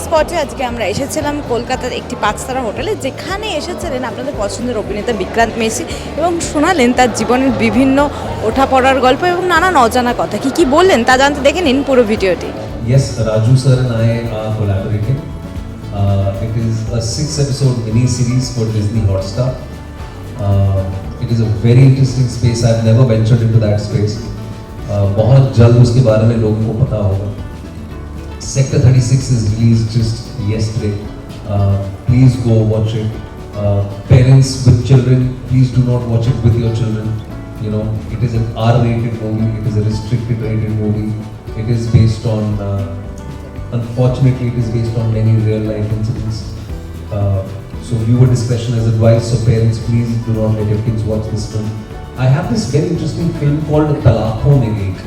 স্পটে আজকে আমরা এসেছিলাম কলকাতার একটি 5 তারা হোটেলে, যেখানে এসেছিলেন আপনাদের পছন্দের অভিনেতা বিক্রান্ত মেসি এবং শোনালেন তার জীবনের বিভিন্ন ওঠাপড়ার গল্প এবং নানান অজানা কথা। কি বললেন তা জানতে দেখে নিন পুরো ভিডিওটি। Yes, Raju sir and I are collaborating. It is a 6-episode mini-series for Disney Hotstar. It is a very interesting space. I've never ventured into that space. बहुत जल्द उसके बारे में लोगों को पता होगा. Sector 36 is released just yesterday. Please go watch it. Parents with children, please do not watch it with your children. You know, it is an R-rated movie. It is a restricted rated movie. It is based on, unfortunately, it is based on many real life incidents. So viewer discretion is advised. So parents, please do not let your kids watch this film. I have this very interesting film called Talaqon Mein Ek.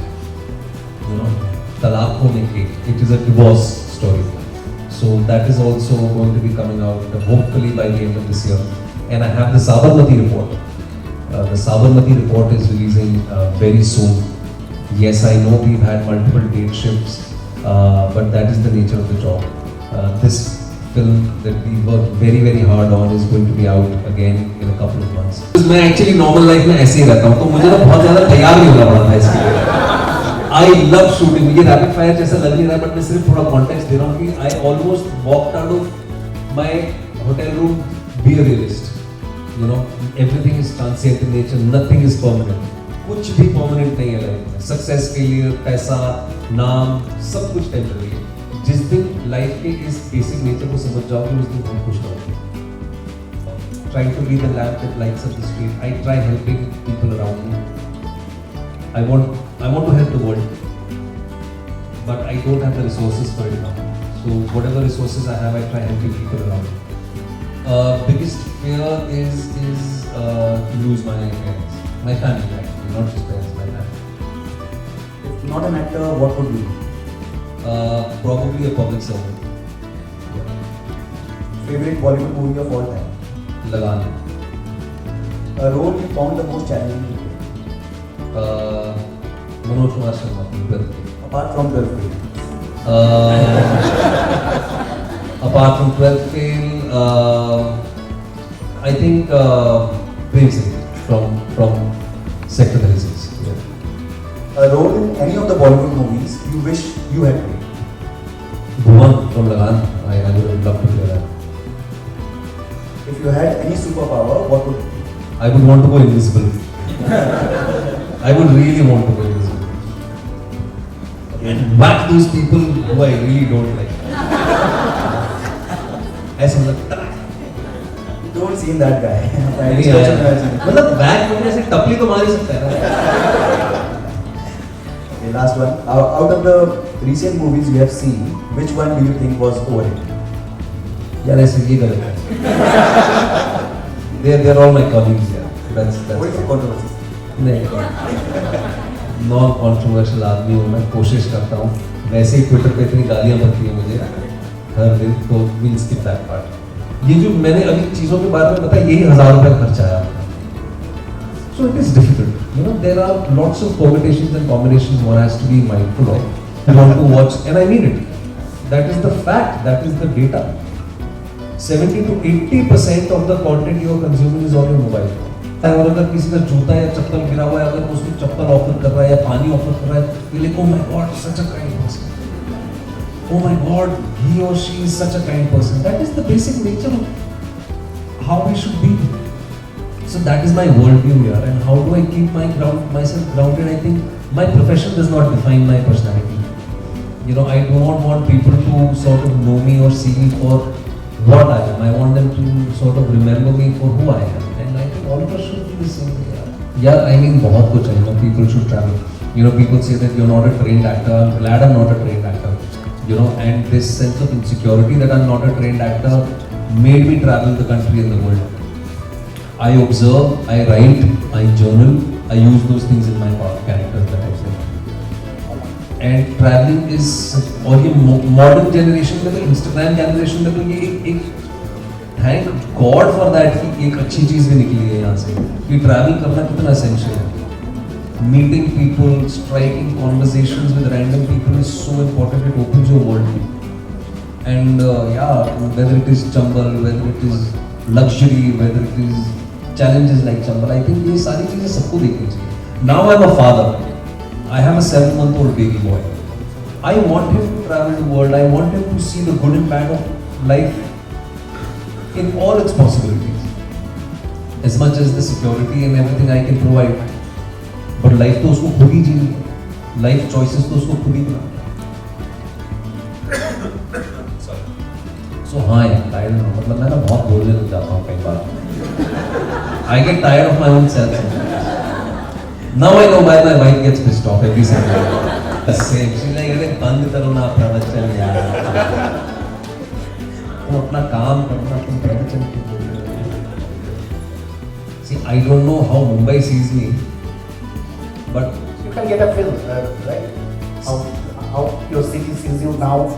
You know, Talaqon Mein Ek. It is a divorce story. So that is also going to be coming out hopefully by the end of this year. And I have the Sabarmati report. The Sabarmati report is releasing very soon. Yes, I know we've had multiple date shifts, but that is the nature of the job. This film that we worked very very hard on is going to be out again in a couple of months. मैं actually normal life में ऐसे ही रहता हूँ, तो मुझे ना बहुत ज़्यादा तैयार नहीं होना पड़ता है इसके लिए. I love shooting. मुझे rapid fire जैसा लग नहीं रहा, but मैं सिर्फ थोड़ा context दे रहा हूँ कि I almost walked out of my hotel room be a realist. You know, everything is transient in nature. Nothing is permanent. कुछ भी परमानेंट नहीं है लाइफ में. सक्सेस के लिए पैसा, नाम, सब कुछ टेम्पररी है. जिस दिन लाइफ के इस बेसिक नेचर को समझ जाओगे उस दिन बहुत खुश रहोगे. Trying to be the lamp that lights up the street. I try helping people around me. I want to help the world, but I don't have the resources for it now. So whatever resources I have, I try helping people around me. Biggest fear is to lose my parents, my family. Not just parents, my family. If not an actor, what would you be? Probably a public servant. Yeah. Favorite Bollywood movie of all time? Lagan. A role you found the most challenging to play? Manoj Kumar Sharma, 12th. Apart from 12th grade. Apart from 12th fail, I think Prem Singh from Sector 36. A role in any of the Bollywood movies you wish you had played? Bhuvan from Lagan. I would have loved to play that. If you had any superpower, what would it be? I would want to go invisible. I would really want to go invisible. And whack those people who I really don't like. ऐसा लगता है. Don't seem that guy. मतलब bag करने से टपली तो मार ही सकता है. Okay, last one. Out of the recent movies you have seen, which one do you think was overrated? यार ऐसे ये गलत है. They're all my colleagues. Yeah. That's What is the controversy? नहीं. Non-controversial आदमी हूँ मैं, कोशिश करता हूँ. वैसे ही ट्विटर पे इतनी गालियाँ पड़ती हैं मुझे हर दिन, तो we'll skip that part. ये जो मैंने अभी चीज़ों के बारे में बताया, यही 1000 रुपये खर्च आया. So it is difficult. You know, there are lots of permutations and combinations one has to be mindful of. You want to watch, and I mean it. That is the fact. That is the data. 70 to 80% of the content you are consuming is on your mobile phone. और अगर किसी का जूता या चप्पल गिरा हुआ है, अगर वो उसको चप्पल ऑफर कर रहा है या पानी ऑफर कर रहा है, ये like oh my God, such a kind person. Oh my God, he or she is such a kind person. That is the basic nature of how we should be. So that is my worldview here. And how do I keep myself grounded? I think my profession does not define my personality. You know, I do not want people to sort of know me or see me for what I am. I want them to sort of remember me for who I am. And I think all of us should be the same way. Yeah, I mean, बहुत कुछ है. You know, people should travel. You know, people say that you're not a trained actor. I'm glad I'm not a trained actor. You know, and this sense of insecurity that I'm not a trained actor made me travel the country and the world. I observe, I write, I journal, I use those things in my characters that I say. And traveling is, और ये modern generation में तो Instagram generation में तो ये एक thank God for that कि एक अच्छी चीज़ भी निकली है यहाँ से. कि travel करना कितना essential है. Meeting people, striking conversations with random people is so important. It opens your world. And yeah, whether it is Chambal, whether it is luxury, whether it is challenges like Chambal, I think ये सारी चीजें सबको देखनी चाहिए. Now I'm a father. I have a 7-month-old baby boy. I want him to travel the world. I want him to see the good and bad of life in all its possibilities. As much as the security and everything I can provide, but life तो उसको खुद ही जीनी है. Life choices तो उसको खुद ही बनानी है. So हाँ यार, I don't know. मतलब मैं ना बहुत बोलने लग जाता हूँ कई बार. I get tired of my own self. Now I know why my wife gets pissed off every single day. The same. She's like, अरे बंद करो ना प्रवचन यार. तुम अपना काम करो ना, तुम प्रवचन क्यों बोल रहे हो? See, I don't know how Mumbai sees me, but You can get a feel, right? How your city sees you now,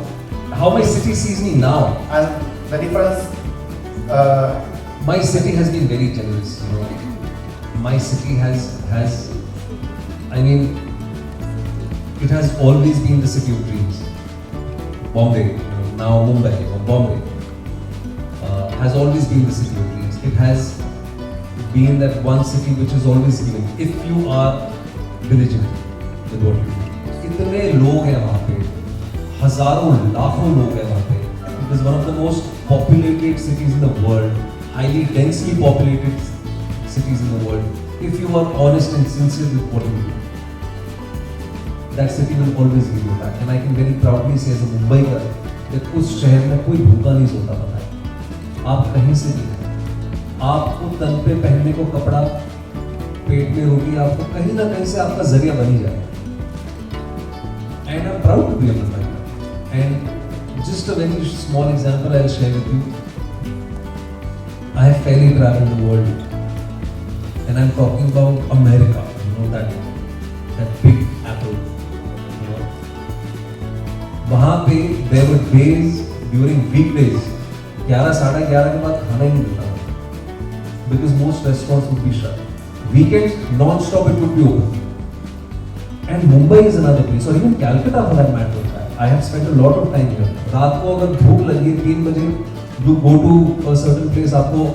how my city sees me now. and the difference. My city has been very generous, you know. My city has I mean, it has always been the city of dreams. Bombay, you know, now Mumbai or Bombay, has always been the city of dreams. It has been that one city which is always giving. If you are diligent with what you do. इतने लोग हैं वहाँ पे, हजारों लाखों लोग हैं वहाँ पे. It is one of the most populated cities in the world, highly densely populated cities in the world. If you are honest and sincere with what you do, that city will always give you back. And I can very proudly say as a Mumbaiker that उस शहर में कोई भूखा नहीं सोता पता है. आप कहीं से भी, आपको तन पे पहनने को कपड़ा, पेट में रोटी, आपको कहीं ना कहीं से आपका जरिया बन ही जाएगा. And I'm proud to be a Mumbaiker. And just a very small example I'll share with you. I have fairly traveled the world. And I'm talking about America, you know, that big apple, you know. वहाँ पे there were days during weekdays 11-11:30 के बाद खाना ही नहीं मिलता था, because most restaurants would be shut. Weekends non-stop it would be open. And Mumbai is another place, or even Calcutta for that matter. I have spent a lot of time here. रात को अगर भूख लगी 3 बजे, you go to a certain place, आपको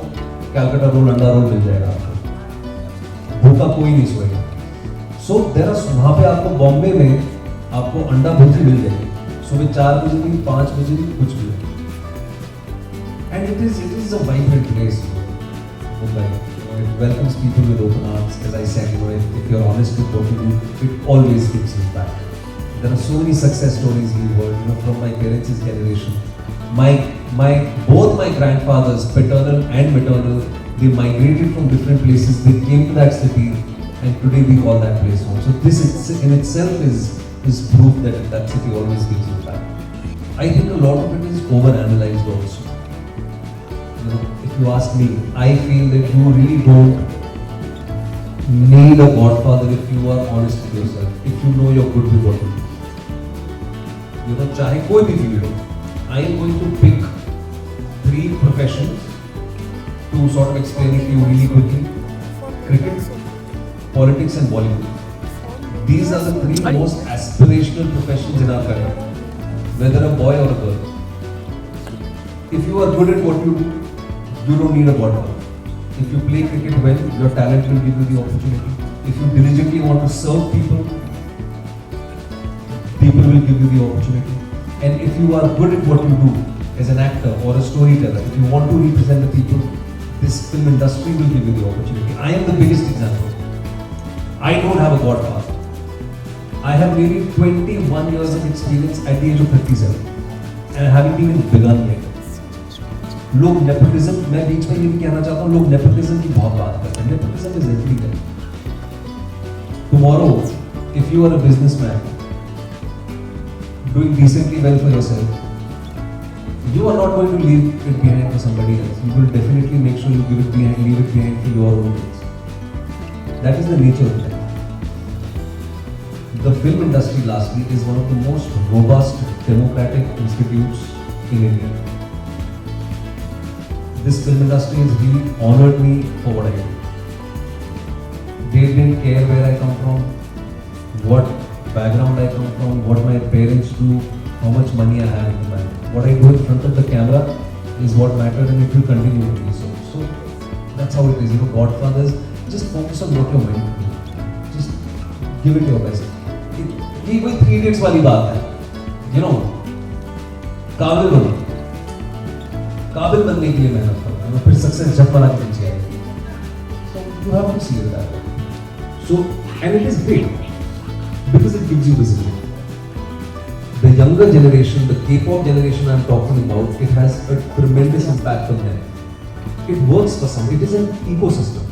Calcutta roll, अंडा role मिल जाएगा आपको. भूखा कोई नहीं सोएगा. So there are वहाँ पे आपको बॉम्बे में आपको अंडा भुर्जी मिल जाएगी. सुबह 4 बजे भी, 5 बजे भी, कुछ भी. And it is a vibrant place, Mumbai. It welcomes people with open arms. As I said, you know, if you're honest with what you do, it always gives you back. There are so many success stories we've heard, you know, from my parents' generation. Both my grandfathers, paternal and maternal, they migrated from different places. They came to that city, and today we call that place home. So this in itself is proof that that city always gives you back. I think a lot of it is overanalyzed also. You know, if you ask me, I feel that you really don't need a godfather if you are honest with yourself. If you know you're good with what you do. You know, चाहे कोई भी field हो, I am going to pick 3 professions to sort of explain it to you really quickly. Cricket, politics and Bollywood. These are the 3 most aspirational professions in our country, whether a boy or a girl. If you are good at what you do, you don't need a godfather. If you play cricket well, your talent will give you the opportunity. If you diligently want to serve people, people will give you the opportunity. And if you are good at what you do as an actor or a storyteller, if you want to represent the people, this film industry will give you the opportunity. I am the biggest example. I don't have a godfather. I have nearly 21 years of experience at the age of 37 and I haven't even begun yet. लोग nepotism, मैं बीच में ये भी कहना चाहता हूँ, लोग nepotism की बहुत बात करते हैं. Nepotism is everywhere. Tomorrow, if you are a businessman doing decently well for yourself, you are not going to leave it behind for somebody else. You will definitely make sure you leave it behind for your own needs. That is the nature of life. The film industry, lastly, is one of the most robust democratic institutes in India. This film industry has really honored me for what I do. They didn't care where I come from, what background I come from, what my parents do, how much money I have in the bank. what I do in front of the camera is what matters, and it will continue to be so. So that's how it is. You know, Godfathers, just focus on what you're meant to do. Just give it your best. ये कोई 3 Idiots वाली बात है. You know, काबिल बनने के लिए मेहनत करो. You know, फिर सक्सेस जब वाला के पीछे आएगी. So you have to see it that way. So, and it is great because it gives you visibility. The younger generation, the K-pop generation I'm talking about, it has a tremendous impact on them. It works for some. It is an ecosystem,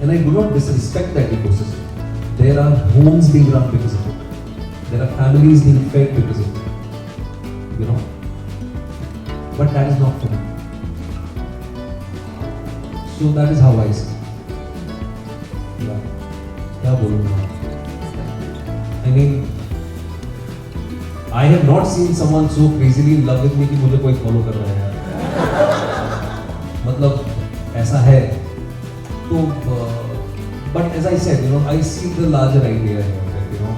and I do not disrespect that ecosystem. There are homes being run because of it. There are families being fed because of it. You know, but that is not for me. So that is how I see. Yeah. क्या बोलूँगा? I mean, I have not seen someone so crazily in love with me कि मुझे कोई follow कर रहा है यार. मतलब ऐसा है. तो but as I said, you know, I see the larger idea here. That, you know,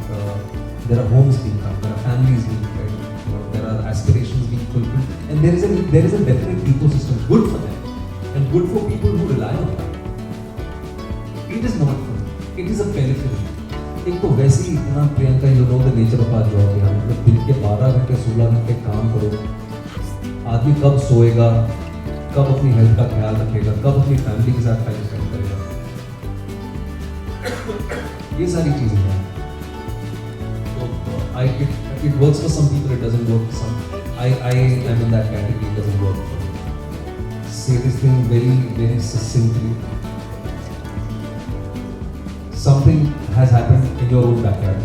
there are homes being run, there are families being fed, you know, there are aspirations being fulfilled, and there is a definite ecosystem good for them and good for people who rely on that. It is not for me. It is a periphery. एक तो वैसे ही इतना Priyanka, you know the nature of our job यार, मतलब दिन के 12 घंटे 16 घंटे काम करो, आदमी कब सोएगा, कब अपनी हेल्थ का ख्याल रखेगा, कब अपनी फैमिली के साथ टाइम स्पेंड करेगा, ये सारी चीजें हैं. तो it works for some people, it doesn't work for some. I am in that category, it doesn't work for me. Say this thing very, very succinctly. Something has happened in your own backyard.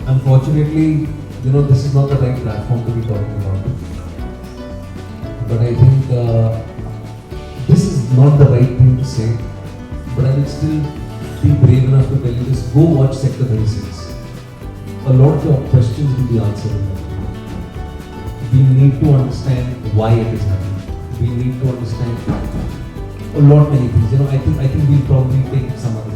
Unfortunately, you know, this is not the right platform to be talking about it. But I think this is not the right thing to say. But I will still be brave enough to tell you this. Go watch Sector 36. A lot of your questions will be answered in that. We need to understand why it is happening. We need to understand a lot many things. You know, I think we'll probably take it some other